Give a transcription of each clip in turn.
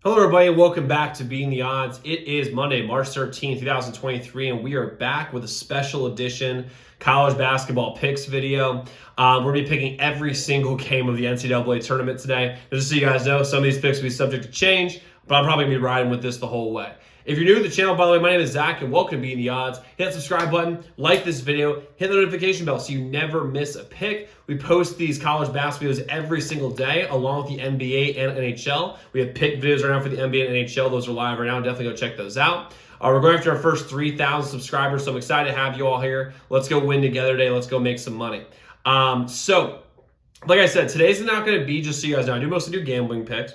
Hello, everybody, and welcome back to Beating the Odds. It is Monday, March 13th, 2023, and we are back with a special edition college basketball picks video. We're going to be picking every single game of the Ncaa tournament today. Just so you guys know, some of these picks will be subject to change, but I'm probably going to be riding with this the whole way. If you're new to the channel, by the way, my name is Zach, and welcome to Beating the Odds. Hit that subscribe button, like this video, hit the notification bell so you never miss a pick. We post these college basketball videos every single day, along with the NBA and NHL. We have pick videos right now for the NBA and NHL. Those are live right now. Definitely go check those out. We're going after our first 3,000 subscribers, so I'm excited to have you all here. Let's go win together today. Let's go make some money. Like I said, today's not going to be, just so you guys know, I mostly do gambling picks.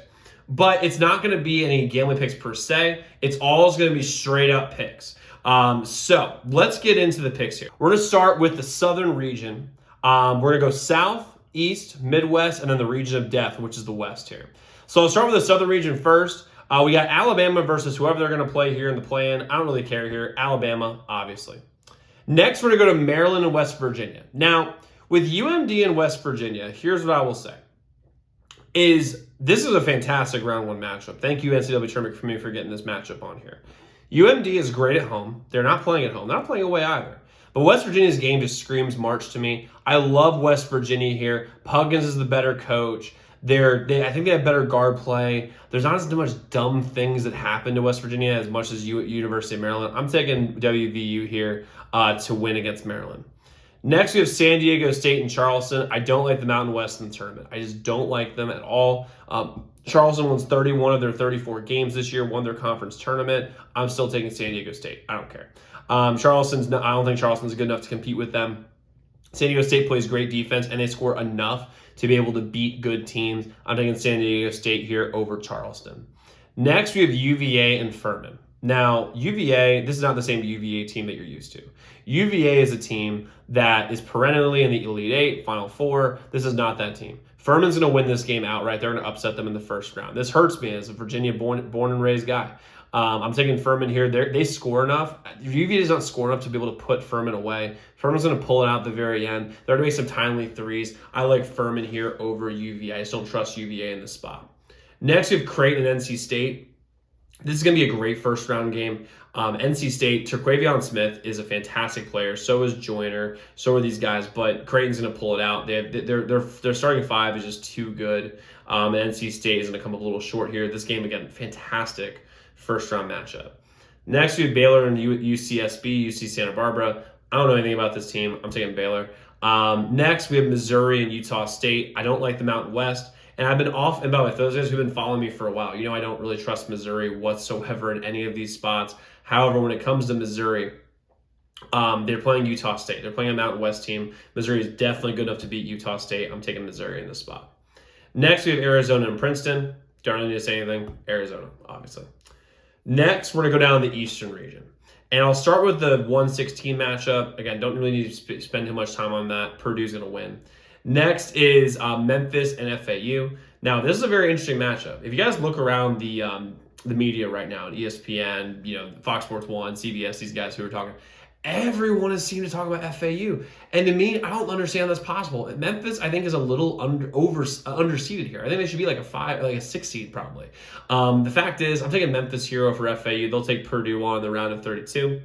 But it's not going to be any gambling picks per se. It's all going to be straight up picks. So let's get into the picks here. We're going to start with the southern region. We're going to go south, east, midwest, and then the region of death, which is the west here. So I'll start with the southern region first. We got Alabama versus whoever they're going to play here in the play-in. I don't really care here. Alabama, obviously. Next, we're going to go to Maryland and West Virginia. Now, with UMD and West Virginia, here's what I will say. This is a fantastic round one matchup. Thank you, NCAA tournament, for me for getting this matchup on here. UMD is great at home. They're not playing at home. They're not playing away either. But West Virginia's game just screams March to me. I love West Virginia here. Puggins is the better coach. I think they have better guard play. There's not as much dumb things that happen to West Virginia as much as University of Maryland. I'm taking WVU here to win against Maryland. Next, we have San Diego State and Charleston. I don't like the Mountain West in the tournament. I just don't like them at all. Charleston wins 31 of their 34 games this year, won their conference tournament. I'm still taking San Diego State. I don't care. I don't think Charleston's good enough to compete with them. San Diego State plays great defense, and they score enough to be able to beat good teams. I'm taking San Diego State here over Charleston. Next, we have UVA and Furman. Now, UVA, this is not the same UVA team that you're used to. UVA is a team that is perennially in the Elite Eight, Final Four. This is not that team. Furman's going to win this game outright. They're going to upset them in the first round. This hurts me as a Virginia born and raised guy. I'm taking Furman here. They score enough. UVA does not score enough to be able to put Furman away. Furman's going to pull it out at the very end. They're going to make some timely threes. I like Furman here over UVA. I just don't trust UVA in this spot. Next, we have Creighton and NC State. This is going to be a great first round game. NC State, Terquavion Smith is a fantastic player. So is Joyner. So are these guys. But Creighton's going to pull it out. Their starting five is just too good. And NC State is going to come up a little short here. This game, again, fantastic first round matchup. Next, we have Baylor and UCSB, UC Santa Barbara. I don't know anything about this team. I'm taking Baylor. Next, we have Missouri and Utah State. I don't like the Mountain West. And I've been off, and by the way, those guys who've been following me for a while, you know I don't really trust Missouri whatsoever in any of these spots. However, when it comes to Missouri, they're playing Utah State. They're playing a Mountain West team. Missouri is definitely good enough to beat Utah State. I'm taking Missouri in this spot. Next, we have Arizona and Princeton. Don't really need to say anything. Arizona, obviously. Next, we're going to go down to the Eastern region. And I'll start with the 1-16 matchup. Again, don't really need to spend too much time on that. Purdue's going to win. Next is Memphis and FAU. Now, this is a very interesting matchup. If you guys look around the media right now, ESPN, Fox Sports 1, CBS, these guys who are talking, everyone is seeming to talk about FAU. And to me, I don't understand how that's possible. Memphis, I think, is a little underseeded here. I think they should be like a 6 seed probably. The fact is, I'm taking Memphis here over FAU. They'll take Purdue on in the round of 32.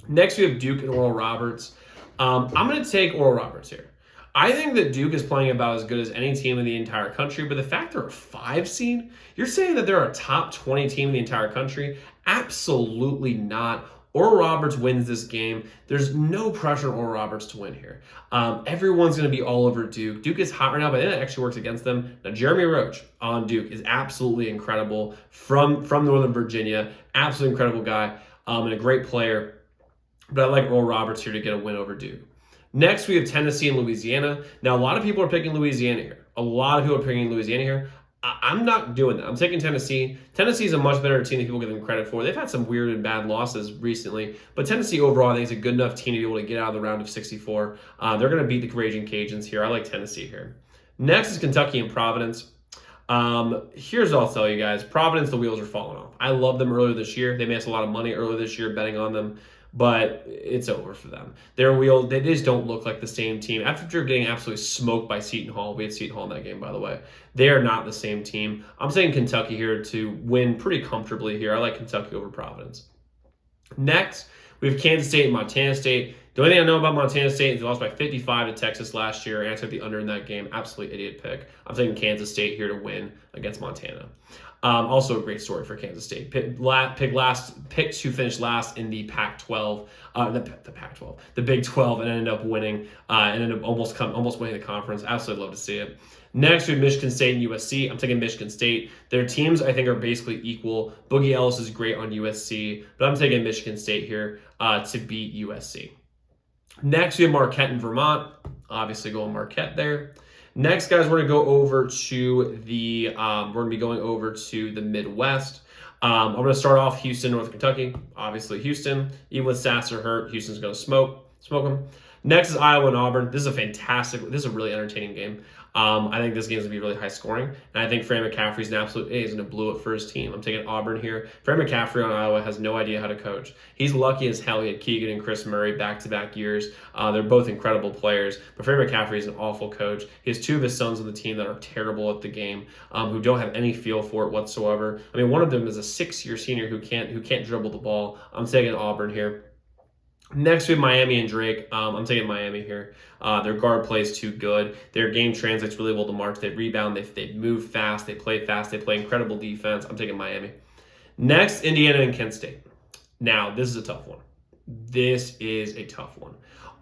Next, we have Duke and Oral Roberts. I'm going to take Oral Roberts here. I think that Duke is playing about as good as any team in the entire country, but the fact they're a 5 seed, you're saying that they're a top 20 team in the entire country? Absolutely not. Oral Roberts wins this game. There's no pressure on Oral Roberts to win here. Everyone's going to be all over Duke. Duke is hot right now, but then it actually works against them. Now, Jeremy Roach on Duke is absolutely incredible from Northern Virginia. Absolutely incredible guy and a great player. But I like Oral Roberts here to get a win over Duke. Next, we have Tennessee and Louisiana. Now, a lot of people are picking Louisiana here. I'm not doing that. I'm taking Tennessee. Tennessee is a much better team than people give them credit for. They've had some weird and bad losses recently, but Tennessee overall, I think, is a good enough team to be able to get out of the round of 64. They're going to beat the Raging Cajuns here. I like Tennessee here. Next is Kentucky and Providence. Here's what I'll tell you guys. Providence, the wheels are falling off. I love them earlier this year. They made us a lot of money earlier this year betting on them. but it's over for them. They just don't look like the same team. After getting absolutely smoked by Seton Hall, we had Seton Hall in that game, by the way. They are not the same team. I'm saying Kentucky here to win pretty comfortably here. I like Kentucky over Providence. Next, we have Kansas State and Montana State. The only thing I know about Montana State is they lost by 55 to Texas last year, and I took the under in that game. Absolute idiot pick. I'm taking Kansas State here to win against Montana. Also a great story for Kansas State. Picked to finish last in the Pac-12, the Big 12, and ended up winning, and ended up almost winning the conference. Absolutely love to see it. Next, we have Michigan State and USC. I'm taking Michigan State. Their teams, I think, are basically equal. Boogie Ellis is great on USC, but I'm taking Michigan State here to beat USC. Next, we have Marquette and Vermont. Obviously, going Marquette there. Next, guys, we're going to go over to the Midwest. I'm going to start off Houston, North Kentucky. Obviously, Houston. Even with Sasser hurt, Houston's going to smoke them. Next is Iowa and Auburn. This is a really entertaining game. I think this game is going to be really high scoring, and I think Fran McCaffrey's an absolute ace and going to blow it for his team. I'm taking Auburn here. Fran McCaffrey on Iowa has no idea how to coach. He's lucky as hell he had Keegan and Chris Murray back-to-back years. They're both incredible players, but Fran McCaffrey is an awful coach. He has two of his sons on the team that are terrible at the game, who don't have any feel for it whatsoever. I mean, one of them is a 6-year senior who can't dribble the ball. I'm taking Auburn here. Next, we have Miami and Drake. I'm taking Miami here. Their guard play is too good. Their game translates really well to March. They rebound. They move fast. They play fast. They play incredible defense. I'm taking Miami. Next, Indiana and Kent State. Now, this is a tough one.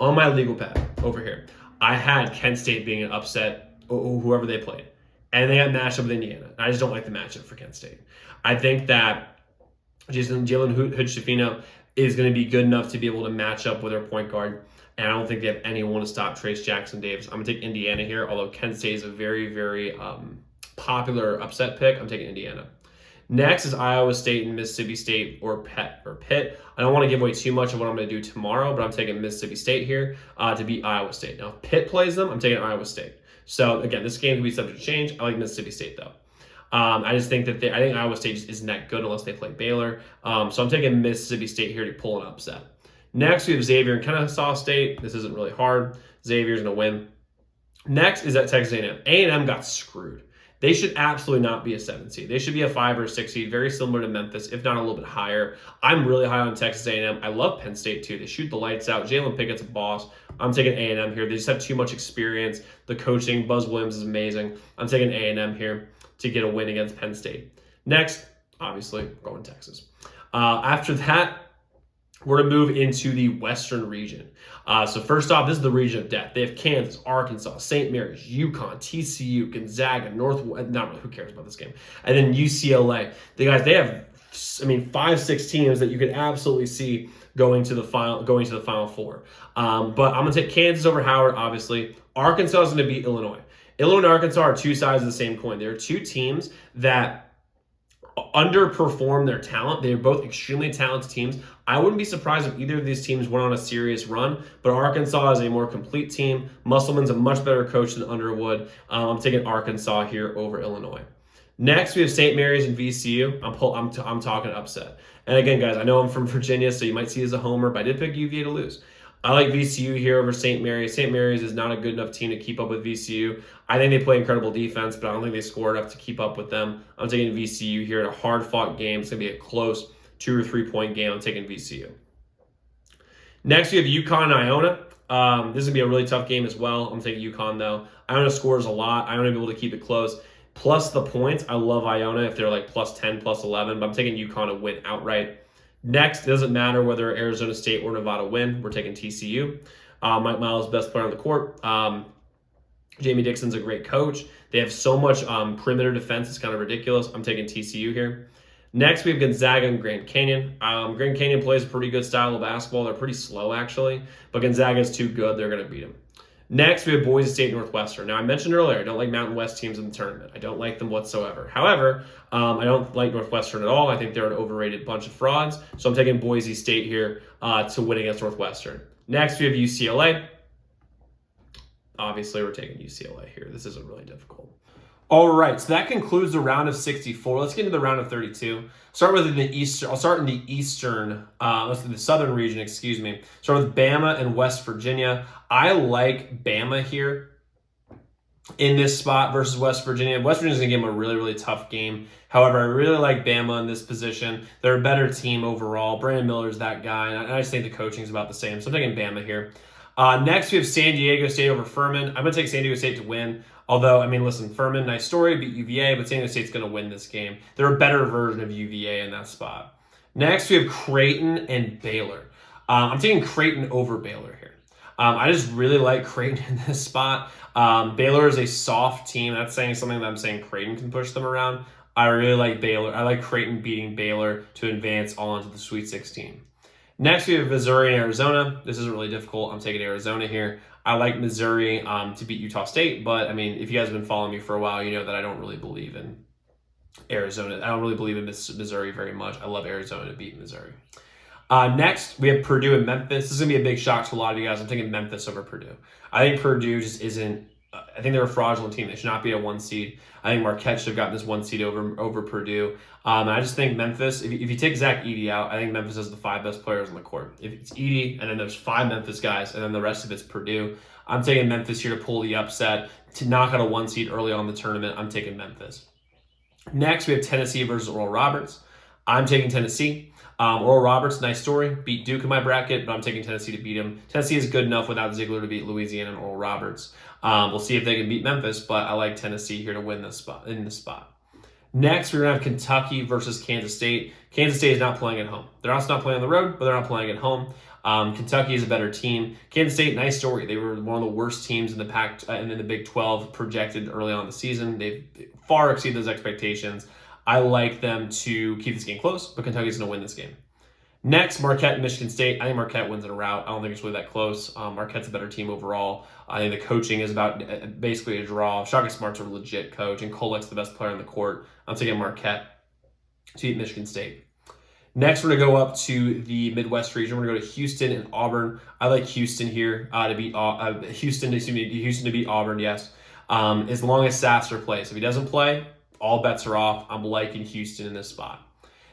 On my legal pad over here, I had Kent State being an upset, whoever they played. And they got matched up with Indiana. I just don't like the matchup for Kent State. I think that Jalen Hood-Schifino is going to be good enough to be able to match up with their point guard. And I don't think they have anyone to stop Trace Jackson Davis. I'm going to take Indiana here, although Kent State is a very, very popular upset pick. I'm taking Indiana. Next is Iowa State and Mississippi State or Pitt. I don't want to give away too much of what I'm going to do tomorrow, but I'm taking Mississippi State here to beat Iowa State. Now, if Pitt plays them, I'm taking Iowa State. So, again, this game can be subject to change. I like Mississippi State, though. I just think that I think Iowa State just isn't that good unless they play Baylor. So I'm taking Mississippi State here to pull an upset. Next, we have Xavier and Kennesaw State. This isn't really hard. Xavier's going to win. Next is at Texas A&M. A&M got screwed. They should absolutely not be a 7 seed. They should be a 5 or 6 seed, very similar to Memphis, if not a little bit higher. I'm really high on Texas A&M. I love Penn State, too. They shoot the lights out. Jalen Pickett's a boss. I'm taking A&M here. They just have too much experience. The coaching, Buzz Williams is amazing. I'm taking A&M here to get a win against Penn State. Next, obviously, going Texas. After that, we're going to move into the Western region. So first off, this is the region of death. They have Kansas, Arkansas, St. Mary's, UConn, TCU, Gonzaga, not really, who cares about this game? And then UCLA. They have 5-6 teams that you could absolutely see going to the Final Four. But I'm going to take Kansas over Howard, obviously. Arkansas is going to beat Illinois. Illinois and Arkansas are two sides of the same coin. There are two teams that underperform their talent. They are both extremely talented teams. I wouldn't be surprised if either of these teams went on a serious run, but Arkansas is a more complete team. Musselman's a much better coach than Underwood. I'm taking Arkansas here over Illinois. Next, we have St. Mary's and VCU. I'm talking upset. And again, guys, I know I'm from Virginia, so you might see it as a homer, but I did pick UVA to lose. I like VCU here over St. Mary's. St. Mary's is not a good enough team to keep up with VCU. I think they play incredible defense, but I don't think they score enough to keep up with them. I'm taking VCU here in a hard-fought game. It's going to be a close 2 or 3 point game. I'm taking VCU. Next, we have UConn and Iona. This is going to be a really tough game as well. I'm taking UConn, though. Iona scores a lot. Iona will be able to keep it close. Plus the points, I love Iona if they're like plus 10, plus 11, but I'm taking UConn to win outright. Next, it doesn't matter whether Arizona State or Nevada win. We're taking TCU. Mike Miles, best player on the court. Jamie Dixon's a great coach. They have so much perimeter defense. It's kind of ridiculous. I'm taking TCU here. Next, we have Gonzaga and Grand Canyon. Grand Canyon plays a pretty good style of basketball. They're pretty slow, actually, but Gonzaga is too good. They're going to beat them. Next, we have Boise State Northwestern. Now, I mentioned earlier, I don't like Mountain West teams in the tournament. I don't like them whatsoever. However, I don't like Northwestern at all. I think they're an overrated bunch of frauds. So I'm taking Boise State here to win against Northwestern. Next, we have UCLA. Obviously, we're taking UCLA here. This isn't really difficult. All right, so that concludes the round of 64. Let's get into the round of 32. Start with the Eastern. I'll start in the Eastern, the Southern region. Excuse me. Start with Bama and West Virginia. I like Bama here in this spot versus West Virginia. West Virginia's gonna give them a really, really tough game. However, I really like Bama in this position. They're a better team overall. Brandon Miller's that guy, and I just think the coaching's about the same. So I'm taking Bama here. Next, we have San Diego State over Furman. I'm going to take San Diego State to win. Although, I mean, listen, Furman, nice story, beat UVA, but San Diego State's going to win this game. They're a better version of UVA in that spot. Next, we have Creighton and Baylor. I'm taking Creighton over Baylor here. I just really like Creighton in this spot. Baylor is a soft team. That's saying something that I'm saying Creighton can push them around. I really like Baylor. I like Creighton beating Baylor to advance on to the Sweet 16. Next, we have Missouri and Arizona. This isn't really difficult. I'm taking Arizona here. I like Missouri to beat Utah State, but I mean, if you guys have been following me for a while, you know that I don't really believe in Arizona. I don't really believe in Missouri very much. I love Arizona to beat Missouri. Next, we have Purdue and Memphis. This is going to be a big shock to a lot of you guys. I'm taking Memphis over Purdue. I think Purdue just isn't. I think they're a fraudulent team. They should not be a 1 seed. I think Marquette should have gotten this 1 seed over Purdue. And I just think Memphis, if you take Zach Edey out, I think Memphis has the 5 best players on the court. If it's Edey, and then there's 5 Memphis guys, and then the rest of it's Purdue, I'm taking Memphis here to pull the upset, to knock out a 1 seed early on in the tournament. I'm taking Memphis. Next, we have Tennessee versus Oral Roberts. I'm taking Tennessee. Oral Roberts, nice story. Beat Duke in my bracket, but I'm taking Tennessee to beat him. Tennessee is good enough without Ziegler to beat Louisiana and Oral Roberts. We'll see if they can beat Memphis, but I like Tennessee here to win this spot. Next, we're going to have Kentucky versus Kansas State. Kansas State is not playing at home. They're also not playing on the road, but they're not playing at home. Kentucky is a better team. Kansas State, nice story. They were one of the worst teams in the Pac and in the Big 12 projected early on in the season. They've far exceeded those expectations. I like them to keep this game close, but Kentucky's going to win this game. Next, Marquette and Michigan State. I think Marquette wins in a rout. I don't think it's really that close. Marquette's a better team overall. I think the coaching is about basically a draw. Shaka Smart's a legit coach, and Kolek's the best player on the court. I'm taking Marquette to beat Michigan State. Next, we're going to go up to the Midwest region. We're going to go to Houston and Auburn. I like Houston here to beat Houston to beat Auburn. Yes, as long as Sasser plays. If he doesn't play, all bets are off. I'm liking Houston in this spot.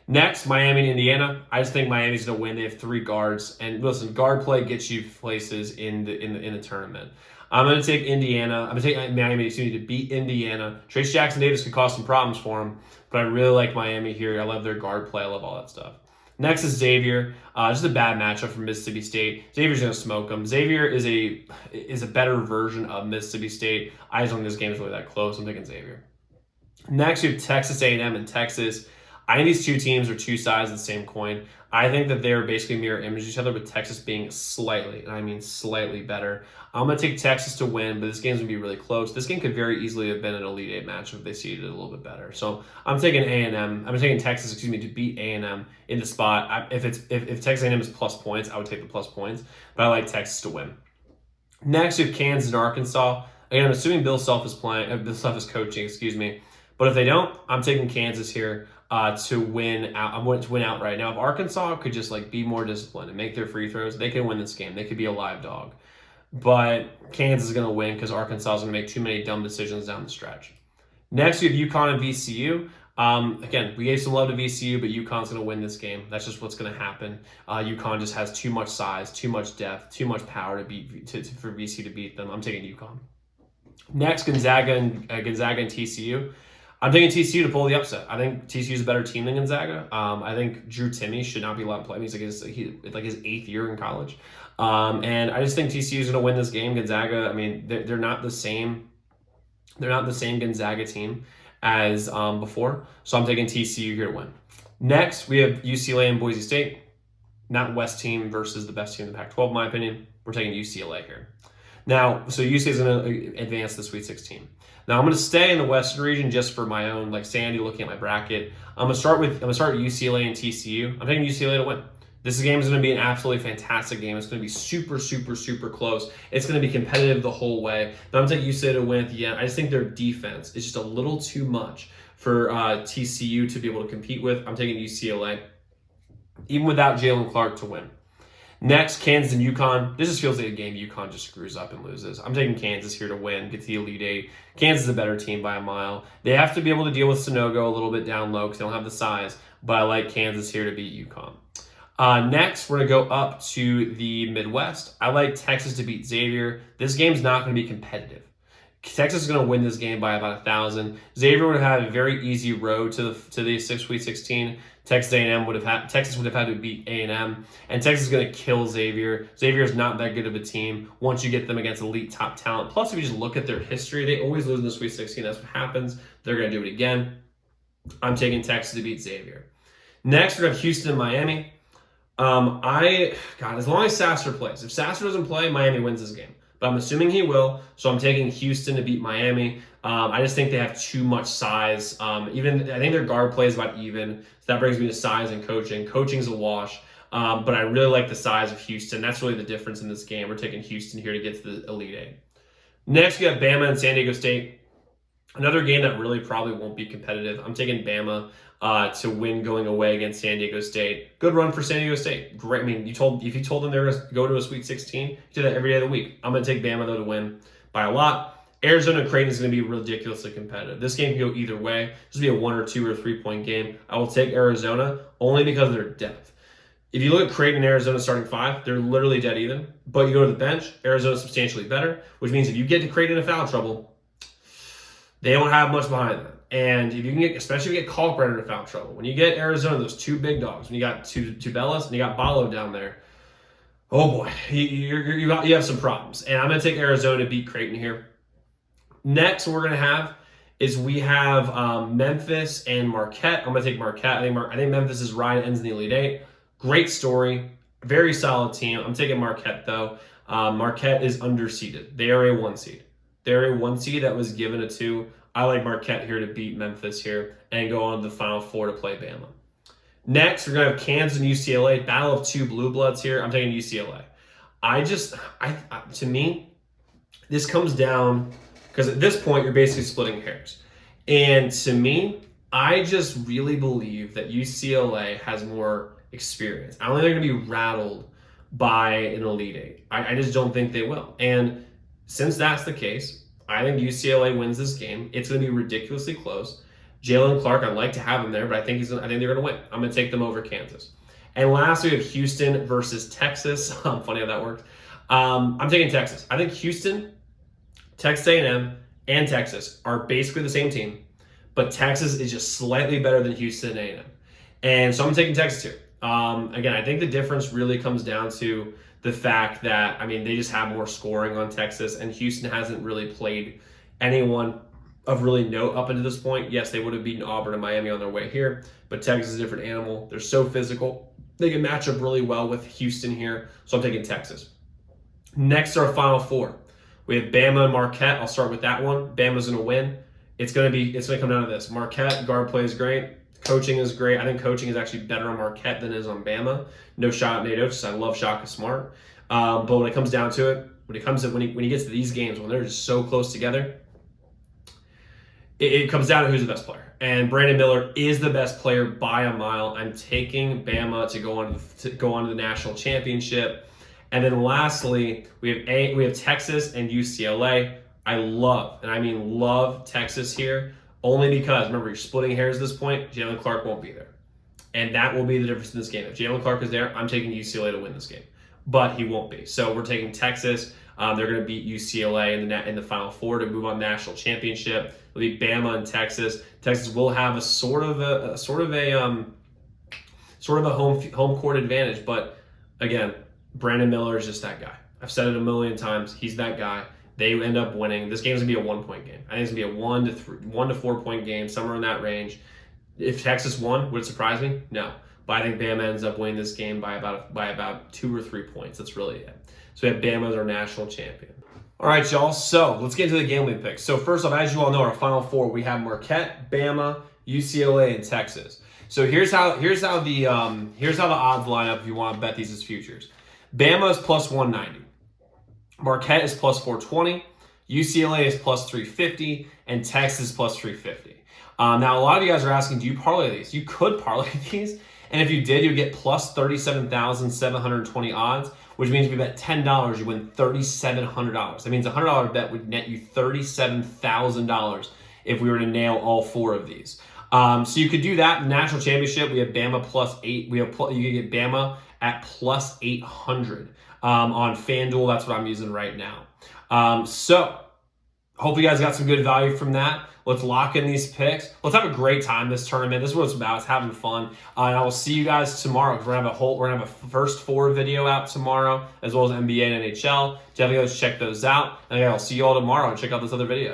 Next, Miami and Indiana. I just think Miami's going to win. They have 3 guards, and listen, guard play gets you places in the tournament. I'm going to take Indiana. I'm going to take Miami to beat Indiana. Trace Jackson Davis could cause some problems for him, but I really like Miami here. I love their guard play. I love all that stuff. Next is Xavier. Just a bad matchup for Mississippi State. Xavier's going to smoke them. Xavier is a better version of Mississippi State. I just don't think this game is really that close. I'm taking Xavier. Next, we have Texas A&M and Texas. I think these two teams are 2 sides of the same coin. I think that they're basically mirror image each other, with Texas being slightly, and I mean slightly better. I'm going to take Texas to win, but this game's going to be really close. This game could very easily have been an Elite 8 matchup if they seeded it a little bit better. So I'm taking A&M. I'm taking Texas, to beat A&M in the spot. If Texas A&M is plus points, I would take the plus points, but I like Texas to win. Next, we have Kansas and Arkansas. Again, I'm assuming Bill Self is coaching, but if they don't, I'm taking Kansas here to win out. I'm going to win outright. Now, if Arkansas could just be more disciplined and make their free throws, they can win this game. They could be a live dog. But Kansas is going to win because Arkansas is going to make too many dumb decisions down the stretch. Next, we have UConn and VCU. Again, we gave some love to VCU, but UConn's going to win this game. That's just what's going to happen. UConn just has too much size, too much depth, too much power for VCU to beat them. I'm taking UConn. Next, Gonzaga and TCU. I'm taking TCU to pull the upset. I think TCU is a better team than Gonzaga. I think Drew Timme should not be allowed to play. He's his 8th year in college. And I just think TCU is going to win this game. Gonzaga, I mean, they're not the same. They're not the same Gonzaga team as before. So I'm taking TCU here to win. Next, we have UCLA and Boise State. Not West team versus the best team in the Pac-12, in my opinion. We're taking UCLA here. Now, so UCLA is going to advance the Sweet 16. Now, I'm going to stay in the Western region just for my own sanity, looking at my bracket. I'm going to start UCLA and TCU. I'm taking UCLA to win. This game is going to be an absolutely fantastic game. It's going to be super, super, super close. It's going to be competitive the whole way. But I'm going to take UCLA to win at the end. I just think their defense is just a little too much for TCU to be able to compete with. I'm taking UCLA, even without Jalen Clark, to win. Next, Kansas and UConn. This just feels like a game UConn just screws up and loses. I'm taking Kansas here to win, get to the Elite Eight. Kansas is a better team by a mile. They have to be able to deal with Sonogo a little bit down low because they don't have the size, but I like Kansas here to beat UConn. Next, we're going to go up to the Midwest. I like Texas to beat Xavier. This game's not going to be competitive. Texas is going to win this game by about 1,000. Xavier would have had a very easy road to the Sweet 16. Texas would have had to beat A&M, and Texas is going to kill Xavier. Xavier is not that good of a team once you get them against elite top talent. Plus, if you just look at their history, they always lose in the Sweet 16. That's what happens. They're going to do it again. I'm taking Texas to beat Xavier. Next, we're going to have Houston and Miami. As long as Sasser plays. If Sasser doesn't play, Miami wins this game. But I'm assuming he will, so I'm taking Houston to beat Miami. I just think they have too much size. I think their guard play is about even. So that brings me to size and coaching. Coaching's a wash, but I really like the size of Houston. That's really the difference in this game. We're taking Houston here to get to the Elite Eight. Next, we have Bama and San Diego State. Another game that really probably won't be competitive. I'm taking Bama to win going away against San Diego State. Good run for San Diego State. Great. I mean, if you told them they were going to go to a Sweet 16, you do that every day of the week. I'm going to take Bama, though, to win by a lot. Arizona and Creighton is going to be ridiculously competitive. This game can go either way. This will be a 1 or 2 or 3 point game. I will take Arizona only because of their depth. If you look at Creighton and Arizona starting 5, they're literally dead even. But you go to the bench, Arizona's substantially better, which means if you get to Creighton in foul trouble, they don't have much behind them. And if you can especially if you get Kalkbrenner in foul trouble, when you get Arizona, those two big dogs, when you got Tubelis and you got Ballo down there, oh boy, you have some problems. And I'm going to take Arizona to beat Creighton here. Next, what we're going to have is we have Memphis and Marquette. I'm going to take Marquette. I think Memphis' ride ends in the Elite Eight. Great story. Very solid team. I'm taking Marquette, though. Marquette is underseeded. They are a 1 seed. They're a 1 seed that was given a 2. I like Marquette here to beat Memphis here and go on to the Final Four to play Bama. Next, we're going to have Kansas and UCLA. Battle of 2 blue bloods here. I'm taking UCLA. To me, this comes down because at this point, you're basically splitting hairs. And to me, I just really believe that UCLA has more experience. I don't think they're going to be rattled by an Elite Eight. I just don't think they will. And since that's the case, I think UCLA wins this game. It's going to be ridiculously close. Jalen Clark, I'd like to have him there, but I think they're going to win. I'm going to take them over Kansas. And last, we have Houston versus Texas. Funny how that worked. I'm taking Texas. I think Houston, Texas A&M, and Texas are basically the same team, but Texas is just slightly better than Houston and A&M. And so I'm taking Texas here. Again, I think the difference really comes down to the fact that, they just have more scoring on Texas, and Houston hasn't really played anyone of really note up until this point. Yes, they would have beaten Auburn and Miami on their way here, but Texas is a different animal. They're so physical. They can match up really well with Houston here, so I'm taking Texas. Next, our Final Four. We have Bama and Marquette. I'll start with that one. Bama's going to win. It's going to come down to this. Marquette, guard play is great. Coaching is great. I think coaching is actually better on Marquette than it is on Bama. No shot at Nate Oates. I love Shaka Smart. But when it comes down to it, when he gets to these games, when they're just so close together, it comes down to who's the best player. And Brandon Miller is the best player by a mile. I'm taking Bama to go on to the national championship. And then lastly, we have Texas and UCLA. I love Texas here. Only because, remember, you're splitting hairs at this point. Jalen Clark won't be there. And that will be the difference in this game. If Jalen Clark is there, I'm taking UCLA to win this game. But he won't be. So we're taking Texas. They're going to beat UCLA in the Final Four to move on national championship. It'll be Bama and Texas. Texas will have a sort of a home court advantage. But again, Brandon Miller is just that guy. I've said it a million times. He's that guy. They end up winning. This game's gonna be a 1 point game. I think it's gonna be a 1 to 4 point game, somewhere in that range. If Texas won, would it surprise me? No. But I think Bama ends up winning this game by about 2 or 3 points. That's really it. So we have Bama as our national champion. All right, y'all. So let's get into the gambling picks. So first off, as you all know, our Final Four, we have Marquette, Bama, UCLA, and Texas. So here's how the odds line up if you want to bet these as futures. Bama is plus 190. Marquette is plus 420, UCLA is plus 350, and Texas is plus 350. Now, a lot of you guys are asking, do you parlay these? You could parlay these, And if you did, you'd get plus 37,720 odds, which means if you bet $10, you win $3,700. That means a $100 bet would net you $37,000 if we were to nail all 4 of these. So you could do that. National championship, we have Bama plus 8. You could get Bama at plus 800 on FanDuel. That's what I'm using right now. So hope you guys got some good value from that. Let's lock in these picks. Let's have a great time this tournament. This is what it's about. It's having fun. And I will see you guys tomorrow. We're gonna have a first 4 video out tomorrow, as well as NBA and NHL. Definitely go check those out. And I'll see you all tomorrow and check out this other video.